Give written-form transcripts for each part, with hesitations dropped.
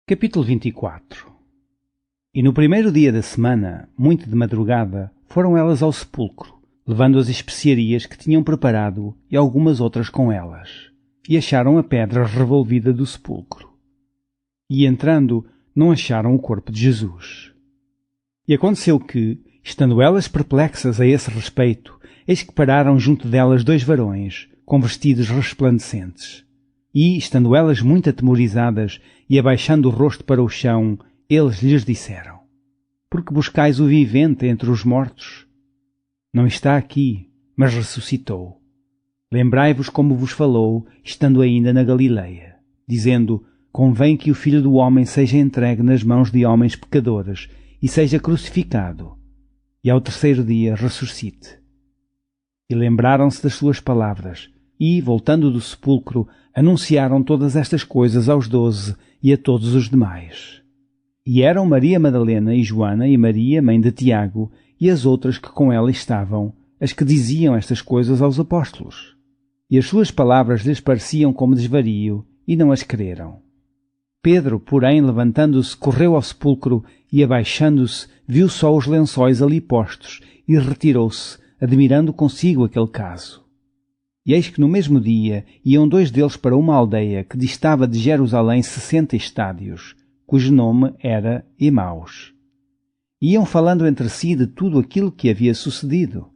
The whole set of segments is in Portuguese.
Capítulo 24. E no primeiro dia da semana, muito de madrugada, foram elas ao sepulcro, levando as especiarias que tinham preparado e algumas outras com elas. E acharam a pedra revolvida do sepulcro. E entrando, não acharam o corpo de Jesus. E aconteceu que, estando elas perplexas a esse respeito, eis que pararam junto delas dois varões, com vestidos resplandecentes. E, estando elas muito atemorizadas e abaixando o rosto para o chão, eles lhes disseram: Por que buscais o vivente entre os mortos? Não está aqui, mas ressuscitou. Lembrai-vos como vos falou, estando ainda na Galileia, dizendo: Convém que o Filho do Homem seja entregue nas mãos de homens pecadores e seja crucificado, e ao terceiro dia ressuscite. E lembraram-se das suas palavras, e, voltando do sepulcro, anunciaram todas estas coisas aos 12 e a todos os demais. E eram Maria Madalena e Joana e Maria, mãe de Tiago, e as outras que com ela estavam, as que diziam estas coisas aos apóstolos. E as suas palavras lhes pareciam como desvario, e não as creram. Pedro, porém, levantando-se, correu ao sepulcro, e abaixando-se, viu só os lençóis ali postos, e retirou-se, admirando consigo aquele caso. E eis que no mesmo dia iam dois deles para uma aldeia que distava de Jerusalém 60 estádios, cujo nome era Emaus. E iam falando entre si de tudo aquilo que havia sucedido.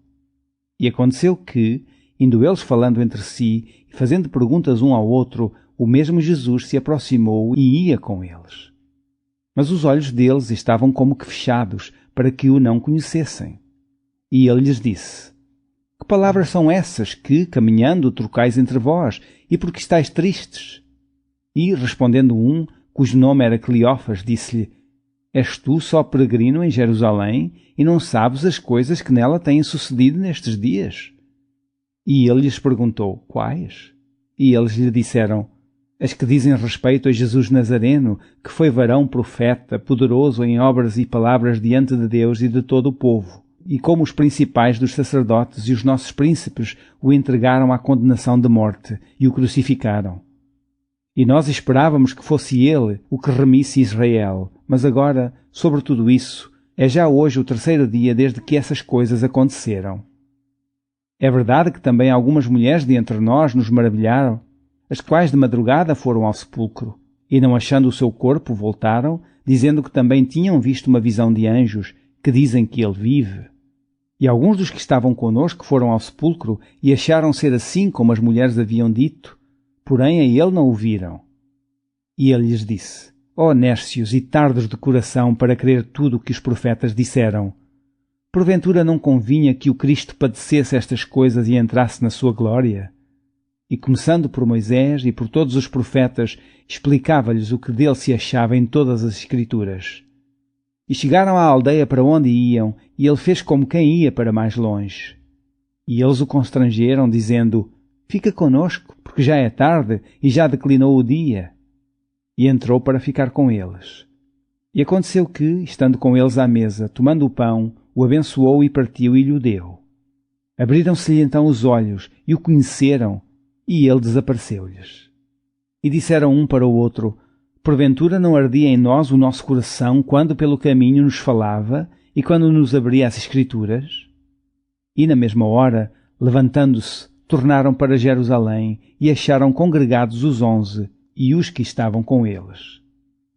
E aconteceu que, indo eles falando entre si e fazendo perguntas um ao outro, o mesmo Jesus se aproximou e ia com eles. Mas os olhos deles estavam como que fechados, para que o não conhecessem. E ele lhes disse: Que palavras são essas que, caminhando, trocais entre vós, e por que estáis tristes? E, respondendo um, cujo nome era Cleófas, disse-lhe: És tu só peregrino em Jerusalém, e não sabes as coisas que nela têm sucedido nestes dias? E ele lhes perguntou: Quais? E eles lhe disseram: As que dizem respeito a Jesus Nazareno, que foi varão profeta, poderoso em obras e palavras diante de Deus e de todo o povo, e como os principais dos sacerdotes e os nossos príncipes o entregaram à condenação de morte e o crucificaram. E nós esperávamos que fosse ele o que remisse Israel, mas agora, sobre tudo isso, é já hoje o terceiro dia desde que essas coisas aconteceram. É verdade que também algumas mulheres de entre nós nos maravilharam, as quais de madrugada foram ao sepulcro, e não achando o seu corpo voltaram, dizendo que também tinham visto uma visão de anjos, que dizem que ele vive. E alguns dos que estavam conosco foram ao sepulcro e acharam ser assim como as mulheres haviam dito, porém a ele não o viram. E ele lhes disse: Ó nércios e tardos de coração para crer tudo o que os profetas disseram, porventura não convinha que o Cristo padecesse estas coisas e entrasse na sua glória? E começando por Moisés e por todos os profetas, explicava-lhes o que dele se achava em todas as Escrituras. E chegaram à aldeia para onde iam, e ele fez como quem ia para mais longe. E eles o constrangeram, dizendo: Fica conosco, porque já é tarde e já declinou o dia. E entrou para ficar com eles. E aconteceu que, estando com eles à mesa, tomando o pão, o abençoou e partiu e lhe o deu. Abriram-se-lhe então os olhos, e o conheceram, e ele desapareceu-lhes. E disseram um para o outro: Porventura não ardia em nós o nosso coração quando pelo caminho nos falava e quando nos abria as Escrituras? E na mesma hora, levantando-se, tornaram para Jerusalém e acharam congregados os 11 e os que estavam com eles,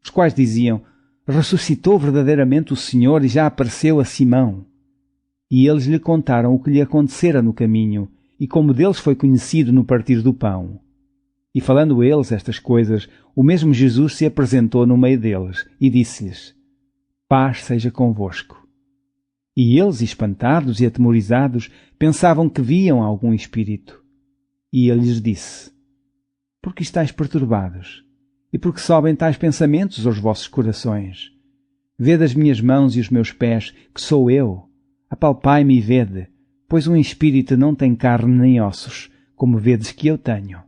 os quais diziam: Ressuscitou verdadeiramente o Senhor e já apareceu a Simão. E eles lhe contaram o que lhe acontecera no caminho e como deles foi conhecido no partir do pão. E falando eles estas coisas, o mesmo Jesus se apresentou no meio deles e disse-lhes: Paz seja convosco. E eles, espantados e atemorizados, pensavam que viam algum espírito. E ele lhes disse: Por que estáis perturbados? E por que sobem tais pensamentos aos vossos corações? Vede as minhas mãos e os meus pés, que sou eu. Apalpai-me e vede, pois um espírito não tem carne nem ossos, como vedes que eu tenho.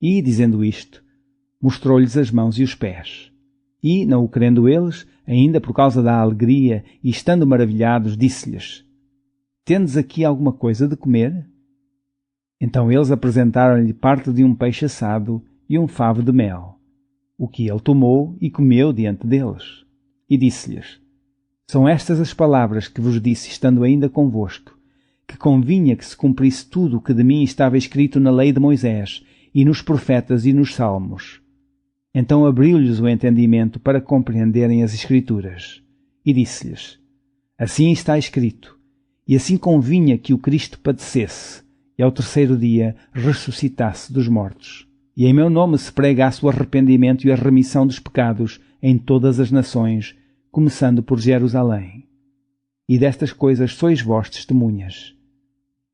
E, dizendo isto, mostrou-lhes as mãos e os pés. E, não o querendo eles, ainda por causa da alegria e estando maravilhados, disse-lhes: Tendes aqui alguma coisa de comer? Então eles apresentaram-lhe parte de um peixe assado e um favo de mel. o que ele tomou e comeu diante deles. E disse-lhes: São estas as palavras que vos disse estando ainda convosco, que convinha que se cumprisse tudo o que de mim estava escrito na lei de Moisés, e nos profetas e nos salmos. Então abriu-lhes o entendimento para compreenderem as Escrituras. E disse-lhes: Assim está escrito, e assim convinha que o Cristo padecesse, e ao terceiro dia ressuscitasse dos mortos. E em meu nome se pregasse o arrependimento e a remissão dos pecados em todas as nações, começando por Jerusalém. E destas coisas sois vós testemunhas.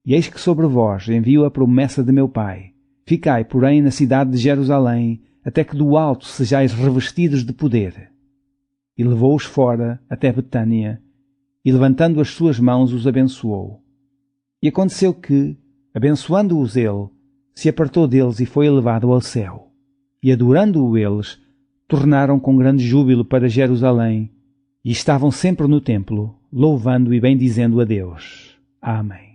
E eis que sobre vós envio a promessa de meu Pai. Ficai, porém, na cidade de Jerusalém, até que do alto sejais revestidos de poder. E levou-os fora até Betânia, e levantando as suas mãos os abençoou. E aconteceu que, abençoando-os ele, se apartou deles e foi elevado ao céu. E adorando-o eles, tornaram com grande júbilo para Jerusalém, e estavam sempre no templo, louvando e bendizendo a Deus. Amém.